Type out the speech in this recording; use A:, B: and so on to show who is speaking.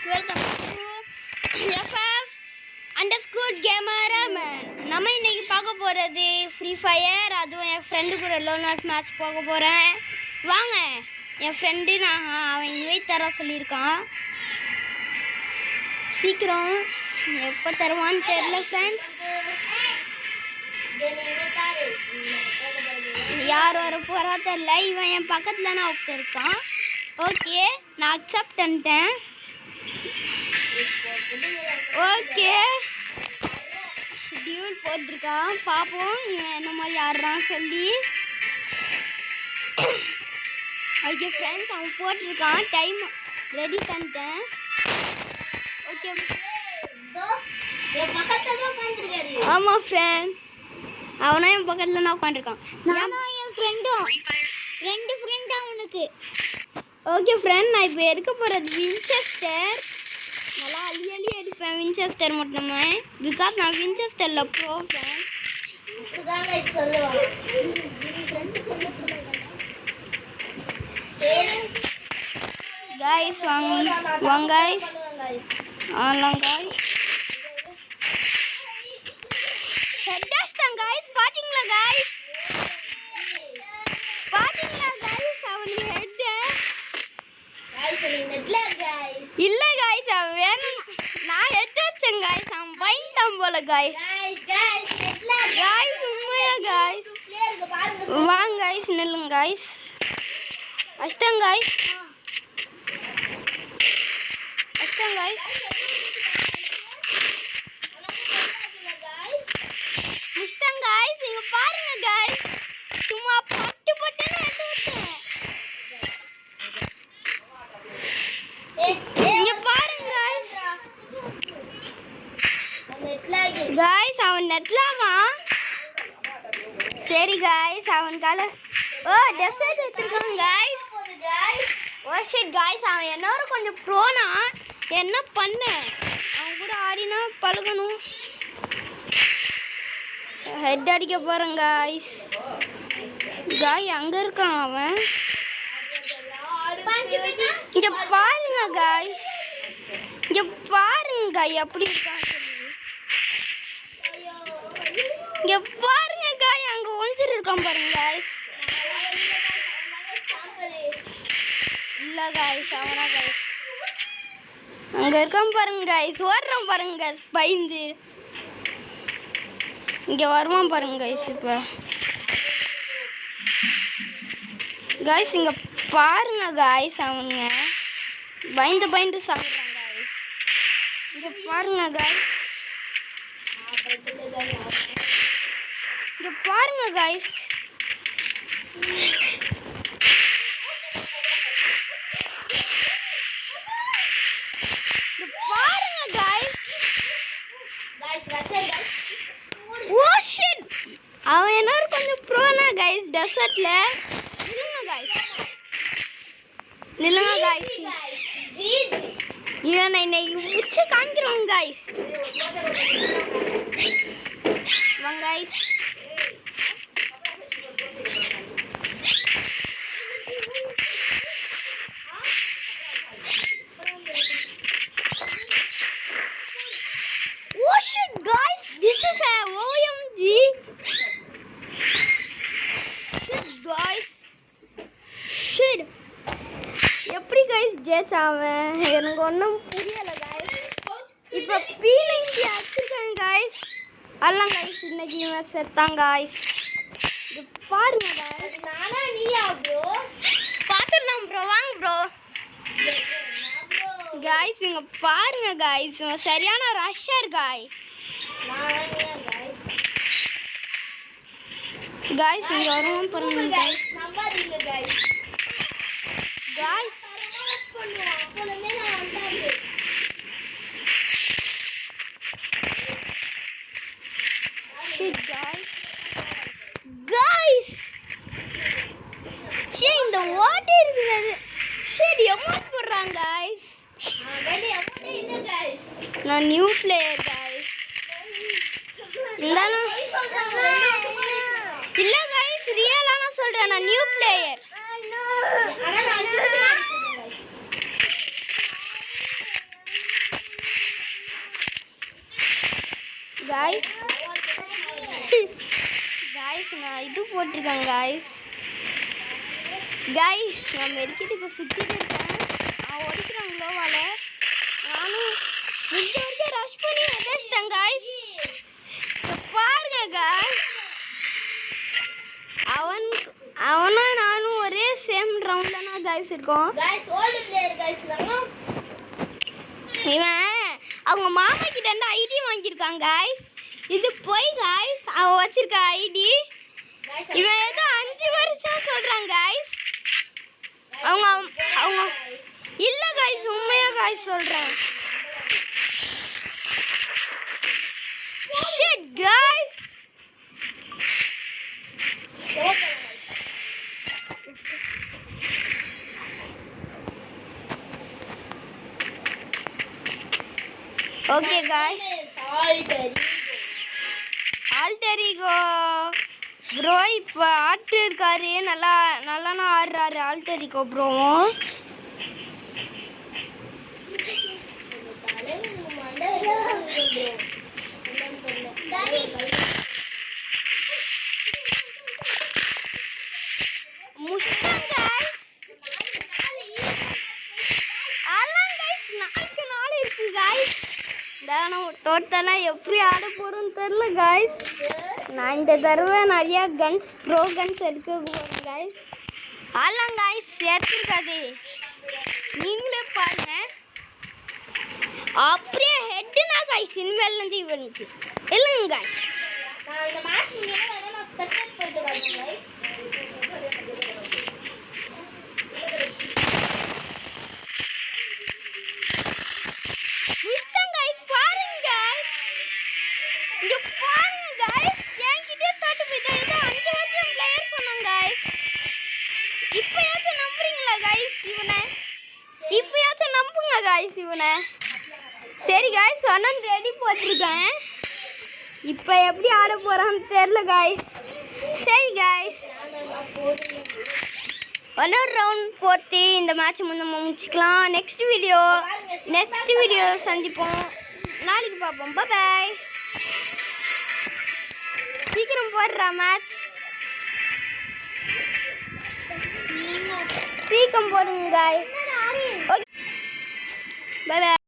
A: Welcome to FF_Gamer. நம்ம இன்னைக்கு பார்க்க போகிறது ஃப்ரீ ஃபயர். அதுவும் என் ஃப்ரெண்டு கூட லோனர்ஸ் மேட்ச் போக போகிறேன். வாங்க, என் ஃப்ரெண்டு அவன் இன்வைட் தர சொல்லியிருக்கான். சீக்கிரம் எப்போ தருவான்னு தெரியல ஃப்ரெண்ட்ஸ். யார் வர போகிறா தெரியல. இவன் என் பக்கத்தில் நான் உட்காந்துருக்கான். ஓகே, நான் அக்செப்ட் பண்ணிட்டேன். ஓகே, டியூல் போட்டிருக்கான். பார்ப்போம் இவன் என்ன மாதிரி ஆடுறான்னு சொல்லி. ஓகே ஃப்ரெண்ட்ஸ், அவன் போட்டிருக்கான். டைம் ரெடி பண்ணிட்டேன். ஓகே, ஆமாம் ஃப்ரெண்ட்ஸ், அவனா என் பக்கத்தில் நான் உட்காந்துருக்கான். நானும் என் ஃப்ரெண்டும், ரெண்டு ஃப்ரெண்ட் அவனுக்கு. ஓகே ஃப்ரெண்ட், நான் இப்போ எடுக்க போகிறது வின்செஸ்டர். நல்லா அள்ளி எடுப்பேன் வின்செஸ்டர் மட்டுமே. பிகாஸ் நான் வின்செஸ்டரில் ப்ரோ ஃப்ரெண்ட். கைஸ் வாங்க கைஸ், ஆலாம் கைஸ். ஹெட்டாஷ் தான் கைஸ், பாத்தீங்களா கைஸ்? பாத்தீங்களா கைஸ் அவனுக்கு ஹெட்? இல்ல கைஸ், அவன் வேணும். நான் ஹெட் அடிச்சேன் கைஸ், அவன் பைண்டான் போல கைஸ். கைஸ் உண்மையா கைஸ்? வாங்க கைஸ், நில்லுங்க கைஸ். அஷ்டம் கைஸ், அஷ்டம் கைஸ், இஷ்டம் கைஸ். இங்க பாருங்க கைஸ், சும்மா பட்டு பட்டுன்னு எடுத்து விட்டேன். இங்க பாருங்க கைஸ், அவன் நெட்லாமா? சரி கைஸ், அவன் கால டெசர்ட் எடுத்துருக்கான் கைஸ். ஓ ஷிட் கைஸ், அவன் என்னோட கொஞ்சம் ப்ரோனா. என்ன பண்ண, அவன் கூட ஆடினா பழகணும். ஹெட் அடிக்க போறேன் கைஸ். காய் அங்க இருக்கான் அவன். இங்க பாருங்க காய், இங்க பாருங்க காய் எப்படி இருக்கான் சொல்லி. இங்க பாருங்க காய், அங்க ஒளிஞ்சிட்டு இருக்கான் பாருங்க காய்ஸ். இல்ல காய்ஸ், அவனா காய்ஸ் அங்க இருக்கான் பாருங்க காய்ஸ். ஓடுறான் பாருங்க காய்ஸ் பயந்து. இங்க வருவான் பாருங்க காய்ஸ். இப்ப காய்ஸ் இங்க பாருங்க காய்ஸ், அவனுங்க பயந்து சாப்பிடுறாங்க காய்ஸ். இங்க பாருங்க காய்ஸ், இங்க பாருங்க காய்ஸ். இங்க பாருங்க காய்ஸ். ஓ ஷிட், அவன் என்ன கொஞ்சம் ப்ரோனா காய்ஸ் டெசர்ட்ல. நில்லுங்க காய்ஸ், இவன் இன்னைக்கு உச்சி காமிக்கிறோம் காய்ஸ். வாங்க guys. Oh shit guys, this is a OMG. Shit guys, shit. எப்படி கைஸ் ஜெயிச்சாவன் எனக்கு ஒன்றும் புரியல கைஸ். இப்போ பீலைஞ்சி அடிச்சிருக்கேன் கைஸ். எல்லாம் கைஸ் இன்னைக்கு இவன் செத்தான் கைஸ். இது பாருங்க கைஸ். நானா நீயா ப்ரோ? பார்த்துடலாம் ப்ரோ, வாங்க ப்ரோ. கைஸ் இங்க பாருங்க கைஸ், இவன் சரியான ரஷ்ஷர் கைஸ். கைஸ் இங்க வருவான் பாருங்க கைஸ். நம்பாதீங்க guys. Guys, shit guys, guys, shit இந்த வாட்டர் இருக்குது. shit எமோட் போடுறாங்க guys. நான் நியூ பிளேயர் guys. இல்லனா இல்ல guys, ரியலா நான் சொல்றேன், நான் நியூ பிளேயர். காய்ஸ். காய்ஸ் நான் இது போட்டிருக்கேன் காய்ஸ். காய்ஸ் நான் மெடிக்கிட்டு இப்போ சுற்றிட்டு இருக்கேன். அவன் ஒடிக்கிறான் க்ளோவால். நானும் முடிஞ்ச வரைக்கும் ரஷ் பண்ணி எதாச்சிட்டேன் காய்ஸ். பாருங்க காய்ஸ், அவனும் நானும் ஒரே சேம் ரவுண்டில் தான் காய்ஸ் இருக்கோம். இவன் அவங்க மாமா கிட்ட இருந்து ஐடி வாங்கியிருக்காங்க காய்ஸ். இது போய் காய்ஸ் அவன் வச்சிருக்க ஐடி. இவன் ஏதோ 5 வருஷம் சொல்றான் காய்ஸ். அவங்க அவங்க இல்ல காய்ஸ், உண்மையா காய்ஸ் சொல்றேன். Shit guys. Okay guys, alter ego bro இப்போ ஆட்டு இருக்காரு. நல்லா ஆடுறாரு ஆல்டர் ஈகோ ப்ரோவும். டோட்டலாக எப்படி ஆட போகிறோன்னு தெரில காய்ஸ். நான் இந்த தடவை நிறையா ப்ரோ கன்ஸ் எடுக்க போகிறேன் காய்ஸ். ஆடலாம் காய்ஸ், எடுத்துருக்காது நீங்களே பாருங்க. அப்படியே ஹெட்டுனா காய்ஸ் இனிமேலேருந்து இவனுக்கு இல்லைங்க காய்ஸ். சரி காய்ஸ், சொன்ன ரெடி போட்டிருக்கேன். இப்போ எப்படி ஆட போகிறான்னு தெரில காய்ஸ். சரி காய்ஸ், ஒன்னொரு ரவுண்ட் போட்டு இந்த மேட்ச் முடிச்சுக்கலாம். நெக்ஸ்ட் வீடியோ சந்திப்போம். நாளைக்கு பார்ப்போம். பாய். சீக்கிரம் போடுறா மேட்ச், சீக்கிரம் போடுங்க காய்ஸ். ஓகே, பாய்.